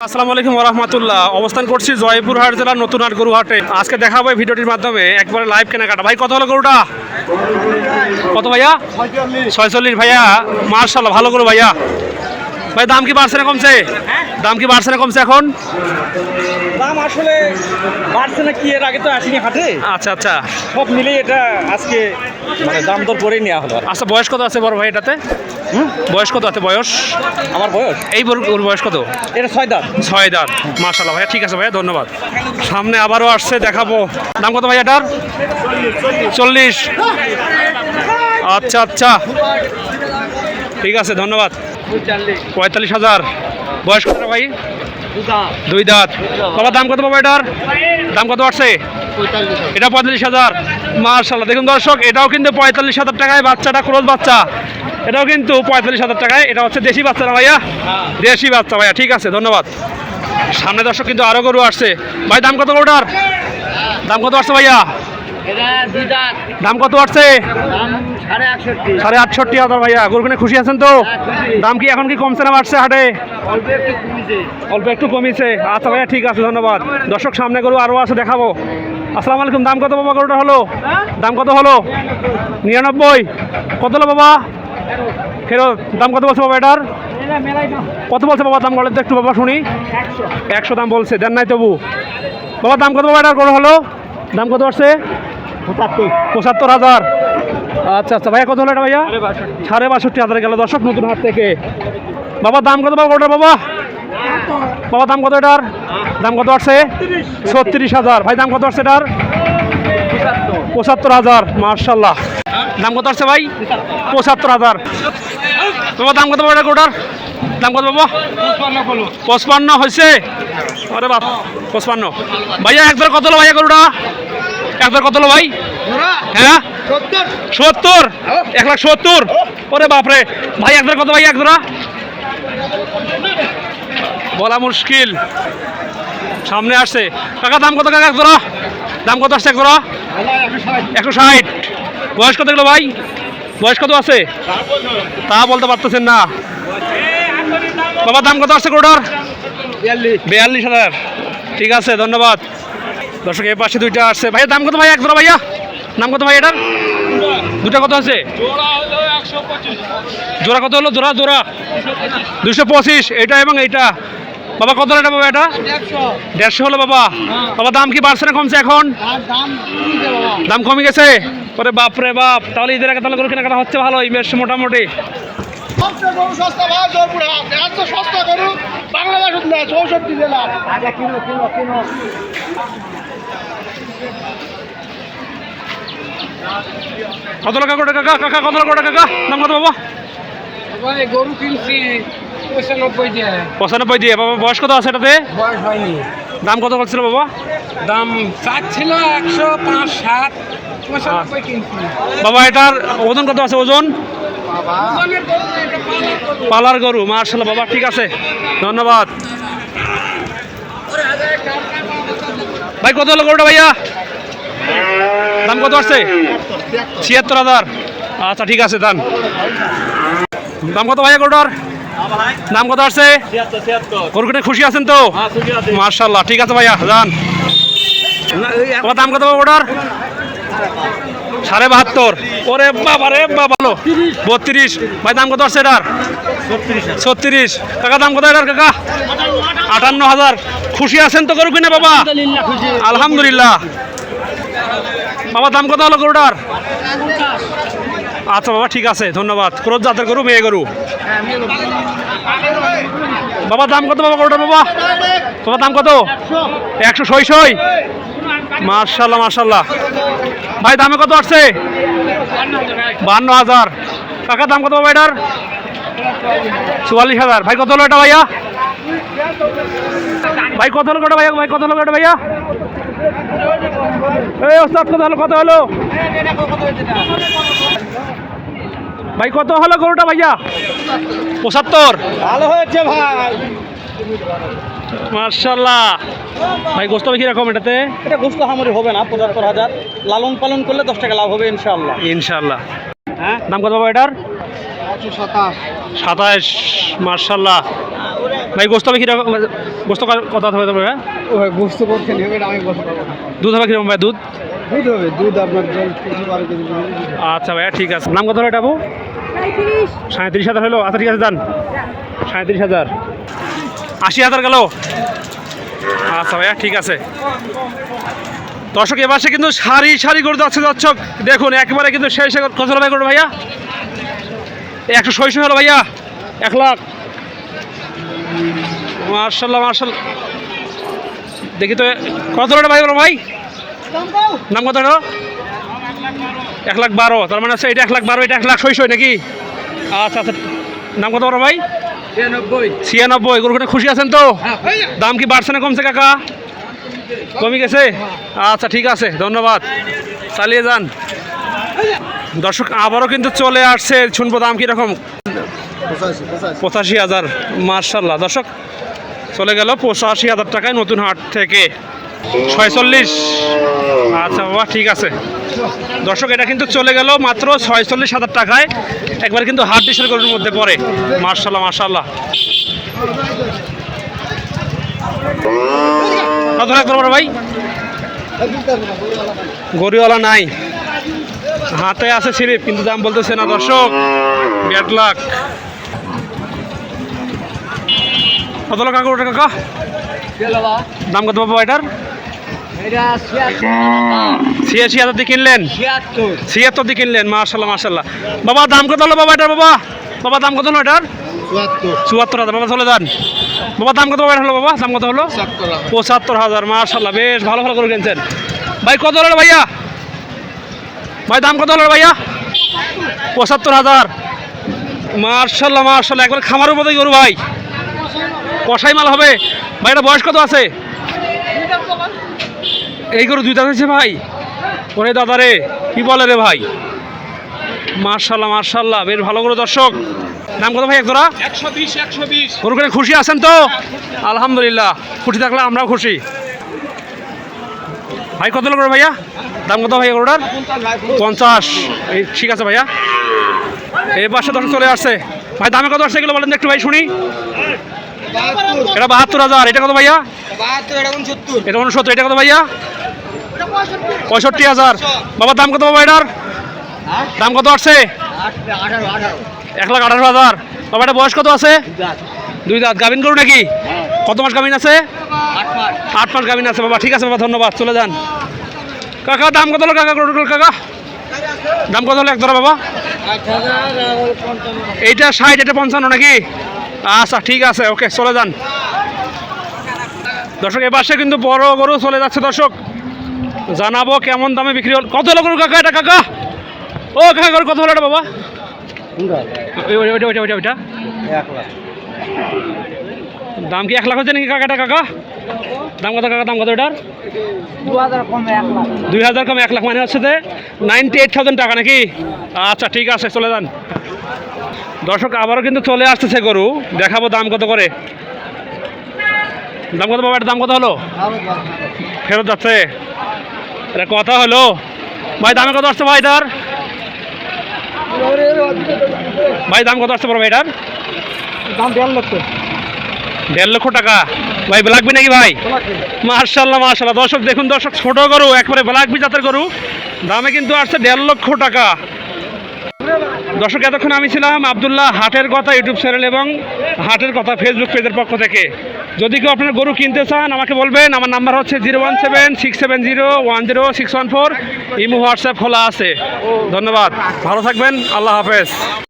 আসসালামু আলাইকুম ওয়া রাহমাতুল্লাহ। অবস্থান করছি জয়পুরহাট জেলার নতুনহাট গরুহাটে। আজকে দেখাবো এই ভিডিওটির মাধ্যমে একবারে লাইভ কেনাকাটা। ভাই কত হলো গরুটা? কত ভাইয়া? 46 ভাইয়া, মাশাআল্লাহ ভালো গরু ভাইয়া। ভাই দাম কি বাড়ছে না কমছে? দাম কি বাড়ছে না কমছে এখন? দাম আসলে বাড়ছে না কি, এর আগে তো আসেনি হাটে। আচ্ছা আচ্ছা, সব মিলে এটা আজকে মানে দাম দর করেই নেওয়া হলো। আচ্ছা বয়স কত আছে বড় ভাই এটাতে? বয়স কত আছে বয়স? আমার বয়স এই গরুর বয়স কত? এটা 6 দাঁত। 6 দাঁত, মাশাআল্লাহ ভাইয়া। ঠিক আছে ভাইয়া, ধন্যবাদ। সামনে আবারও আসছে, দেখাবো। দাম কত ভাই এটার? 40। আচ্ছা আচ্ছা, ঠিক আছে, ধন্যবাদ। 45,000। বয়স কত ভাই? 2 দাঁত। বাবা দাম কত বাবা এটার? দাম কত আসছে? এটা 45,000। মাশাআল্লাহ, দেখুন দর্শক, এটাও কিন্তু 45,000 টাকায়। বাচ্চাটা ক্রোজ বাচ্চা, এটাও কিন্তু 45,000 টাকায়। এটা হচ্ছে দেশি বাচ্চা না ভাইয়া? দেশি বাচ্চা ভাইয়া, ঠিক আছে, ধন্যবাদ। সামনে দর্শক কিন্তু আরও গরু আসছে। ভাই দাম কত গরুটার? দাম কত আসছে ভাইয়া? দাম কত আসছে? 68,500 ভাইয়া। গরু কিনে খুশি আছেন তো? দাম কি এখন কি কমছে না বাড়ছে হাটে? অল্প একটু কমিছে। আচ্ছা ভাইয়া, ঠিক আছে, ধন্যবাদ। দর্শক সামনে গরু আরও আছে, দেখাবো। আসসালামু আলাইকুম। দাম কত বাবা গরুটা হলো? দাম কত হলো? 99। কত হলো বাবা? ফেরত। দাম কত বলছে বাবা এটার? কত বলছে বাবা দাম? বলেন তো একটু বাবা শুনি। 100 দাম বলছে, দেন নাই তবু। বাবা দাম কত বাবা এটার গরু হলো? দাম কত আসছে? 75,000। আচ্ছা আচ্ছা ভাইয়া, কত হলো এটা ভাইয়া? 62,500 গেল দর্শক নতুন হাট থেকে। বাবা দাম কত বাবা গরুটার? বাবা বাবা দাম কত এটার? দাম কত আসছে? 36,000। ভাই দাম কত আসছে এটার? 75,000। মাশাআল্লাহ, দাম কত আসছে ভাই? 75,000। বাবা দাম কত বাবা গরুটার? দাম কত বাবা? 55 হয়েছে। আরে বাপ, 55। ভাইয়া একবার কত হলো ভাইয়া গরুটা? একবার কত হলো ভাই? হ্যাঁ 70। 1,70,000। ওরে বাপরে ভাই, একবার কত ভাই? একজোড়া বলা মুশকিল। সামনে আসছে কাকা। দাম কত কাকা একজোড়া? দাম কত আসছে একজোড়া? 160। বয়স কত গেলো ভাই? বয়স কত আছে তা বলতে পারতেছেন না। বাবা দাম কত আসছে গরুটার? 42,000। ঠিক আছে, ধন্যবাদ। দর্শক এর পাশে দুইটা আসছে। ভাইয়া দাম কত ভাই একজোড়া? ভাইয়া দাম কত ভাই এটার? দুটা কত আছে? জোড়া কত হলো? জোড়া জোড়া 225। এটা এবং এইটা। বাবা কত হলো এটা বাবা? এটা 150 হলো বাবা। বাবা দাম কি বাড়ছে না কমছে এখন? দাম কমে গেছে। ওরে বাপরে বাপ, তাহলে ঈদের আগে তাহলে গরু কেনাকাটা হচ্ছে ভালোই বেশ মোটামুটি। কত টাকা করে কাকা? কাকা কত টাকা কাকা? দাম কত বাবা? গরু কিনছি 95 দিয়ে। 95 দিয়ে। বাবা বয়স কত আছে এটাতে? বয়স হয়নি। দাম কত করছিল বাবা? দাম চাচ্ছিল 105, 7, 95 কিনছি। বাবা এটার ওজন কত আছে? ওজন পালার গরু, মাশাআল্লাহ বাবা, ঠিক আছে, ধন্যবাদ। ভাই কত হলো গরুটা ভাইয়া? দাম কত আসছে? 76,000। আচ্ছা ঠিক আছে, দাম দাম কত ভাইয়া গরুটার? দাম কত আসছে? গরু কিনে খুশি আছেন তো? মাশাআল্লাহ, ঠিক আছে ভাইয়া, যান। তোমার দাম কত ওটার? 72.5। ওরে বাবা রে বাবা, 32। ভাই দাম কত আসছে এটার? 36। কাকা দাম কত এটার কাকা? 58,000। খুশি আছেন তো গরু কিনে বাবা? আলহামদুলিল্লাহ। বাবা দাম কত হলো গরুটার? আচ্ছা বাবা, ঠিক আছে, ধন্যবাদ। ক্রোজ জাতের গরু, মেয়ে গরু। বাবা দাম কত বাবা গরুটার? বাবা তোমার দাম কত? 166। মাশাআল্লাহ মাশাআল্লাহ। ভাই দামে কত আসছে? 52,000। কাকা দাম কত বাবা এটার? 44,000। ভাই কত হলো এটা ভাইয়া? ভাই কত হলো এটা ভাইয়া? ভাই কত হলো এটা ভাইয়া? এই ওস্তাদ কত হলো? কত হলো ভাই? কত হলো গরুটা ভাইয়া? 75। ভালো হয়েছে ভাই, মাশাআল্লাহ। ভাই গোস্ত কি রকম এটাতে? এটা গোস্ত হামরি হবে না। 75,000। লালন পালন করলে 10 টাকা লাভ হবে ইনশাআল্লাহ। ইনশাআল্লাহ। হ্যাঁ, দাম কত বাবা এটার? 127। 27। মাশাআল্লাহ। ভাই গোস্ত হবে কীরকম, গোস্ত কথা হবে তবে ভাইয়া? ও ভাই গোস্ত করতে নেবে আমি গোস্ত পাবো না। দুধ হবে কীরকম ভাই? দুধ দুধ হবে, দুধ আপনার 10-12 কেজি। আচ্ছা ভাইয়া ঠিক আছে। নাম কত হলো এটা আপু? 37,000 হলো। আচ্ছা ঠিক আছে যান, 37,000, 80,000 গেল। আচ্ছা ভাইয়া ঠিক আছে। দর্শক এবার সে কিন্তু সারি সারি করে যাচ্ছে দর্শক, দেখুন একেবারে কিন্তু শেষ। কত হলো ভাই করো ভাইয়া? 166 হলো ভাইয়া, 1 লাখ। মার্শাল্লাহ মার্শাল্লাহ, দেখি তো কত হলো ভাই? বলো ভাই নাম কত হলো? 1,12,000, তার মানে হচ্ছে এটা 1,12,000, এটা 1,66,000 নাকি? আচ্ছা আচ্ছা, নাম কত বড় ভাই? 96। গরুখানে খুশি আছেন তো? দাম কি বাড়ছে না কমছে কাকা? কমে গেছে? আচ্ছা ঠিক আছে, ধন্যবাদ, চালিয়ে যান। দর্শক আবারও কিন্তু চলে আসছে, শুনবো দাম কীরকম। 85,000, মার্শাল্লাহ। দর্শক চলে গেল 85,000 টাকায় নতুন হাট থেকে 46। আচ্ছা বাবা ঠিক আছে। দর্শক এটা কিন্তু চলে গেল মাত্র 46,000 টাকায়, একবার কিন্তু হাট ডিসের গরুর মধ্যে পড়ে। মার্শাল্লাহ মার্শাল্লাহ। কত লাখ বড় ভাই? গরিওয়ালা নাই, হাতে আছে স্লিপ, কিন্তু দাম বলতেছে না দর্শক, 1.5 লাখ। কত লাখ কাকা? ওটা কাকা দাম কত বাবা এটার? 86,000 দিয়ে কিনলেন? 76 দিয়ে কিনলেন, মার্শাল্লাহ মার্শাল্লাহ। বাবা দাম কত হলো বাবা এটার? বাবা বাবা দাম কত হলো এটার? 74,000। বাবা চলে যান। বাবা দাম কত হলো? বাবা দাম কত হলো? 75,000, মার্শাল্লাহ, বেশ ভালো ভালো করে কিনছেন। ভাই কত হলো ভাইয়া? ভাই দাম কত হলো ভাইয়া? 75,000, মার্শাল্লাহ মার্শাল্লাহ, একবার খামারের মতোই গরু ভাই, কষাই মাল হবে ভাই। এটা বয়স কত আছে? এই গরু 2 দাঁত হয়েছে ভাই? ওরে দাদা রে, কি বলে রে ভাই, মার্শাল্লাহ মার্শাল্লাহ, বেশ ভালো করে। দর্শক দাম কত ভাই এক জোড়া? 120। গরু করে খুশি আছেন তো? আলহামদুলিল্লাহ, খুশি থাকলে আমরাও খুশি। ভাই কত করে ভাইয়া? দাম কত ভাইয়া গরুটার? 50। এই ঠিক আছে ভাইয়া। এই পাশে দর্শক চলে আসছে ভাই, দামে কত আসছে এগুলো বলেন একটু ভাই শুনি। এটা 72,000। এটা কত ভাইয়া? এটা 69। এটা কত ভাইয়া? 65,000। বাবা দাম কত বাবা এটার? দাম কত আসছে? 1,18,000। বাবা এটা বয়স কত আছে? 2 দাঁত। গাভিন গরু নাকি? কত মাস গাভিন আছে? 8 মাস গাভিন আছে। বাবা ঠিক আছে বাবা, ধন্যবাদ, চলে যান। কাকা দাম কত হলো কাকা গরুর? কাকা দাম কত হলো এক ধরা বাবা? এইটা 60, এটা 55 নাকি? আচ্ছা ঠিক আছে, ওকে চলে যান। দর্শক এ পাশে কিন্তু বড় গরু চলে যাচ্ছে দর্শক, জানাবো কেমন দামে বিক্রি হল। কত হলো গরু কাকা এটা? কাকা ও কাকা গরু কত হলো এটা বাবা? ওইটা 1 লাখ। দাম কি 1 লাখ হচ্ছে নাকি কাকা এটা? কাকা দাম কত কাকা? দাম কত এটার? 2000 কমে 1 লাখ। 2000 কমে 1 লাখ, মানে হচ্ছে 98,000 টাকা নাকি? আচ্ছা ঠিক আছে, চলে যান। দর্শক আবারও কিন্তু চলে আসতেছে গরু, দেখাবো দাম কত করে। দাম কত বাবা? এটার দাম কত হলো? ফেরত যাচ্ছে, এটা কথা হলো ভাই। দামে কত আসছে ভাই এটার? ভাই দাম কত আসছে বড় ভাই এটার? দাম 1.5 লক্ষ। 1.5 লক্ষ টাকা ভাই, লাগবে নাকি ভাই? মার্শাল্লাহ মার্শাল্লাহ। দর্শক দেখুন, দর্শক ছোট গরু, একবারে ব্ল্যাকবি জাতের গরু, দামে কিন্তু আসছে 1.5 লক্ষ টাকা। দর্শক এতক্ষণ আমি ছিলাম আব্দুল্লাহ হাটের কথা ইউটিউব চ্যানেল এবং হাটের কথা ফেসবুক পেজের পক্ষ থেকে। যদি কেউ আপনার গরু কিনতে চান আমাকে বলবেন, আমার নাম্বার হচ্ছে 01767010614। ইমো হোয়াটসঅ্যাপ খোলা আছে। ধন্যবাদ, ভালো থাকবেন, আল্লাহ হাফেজ।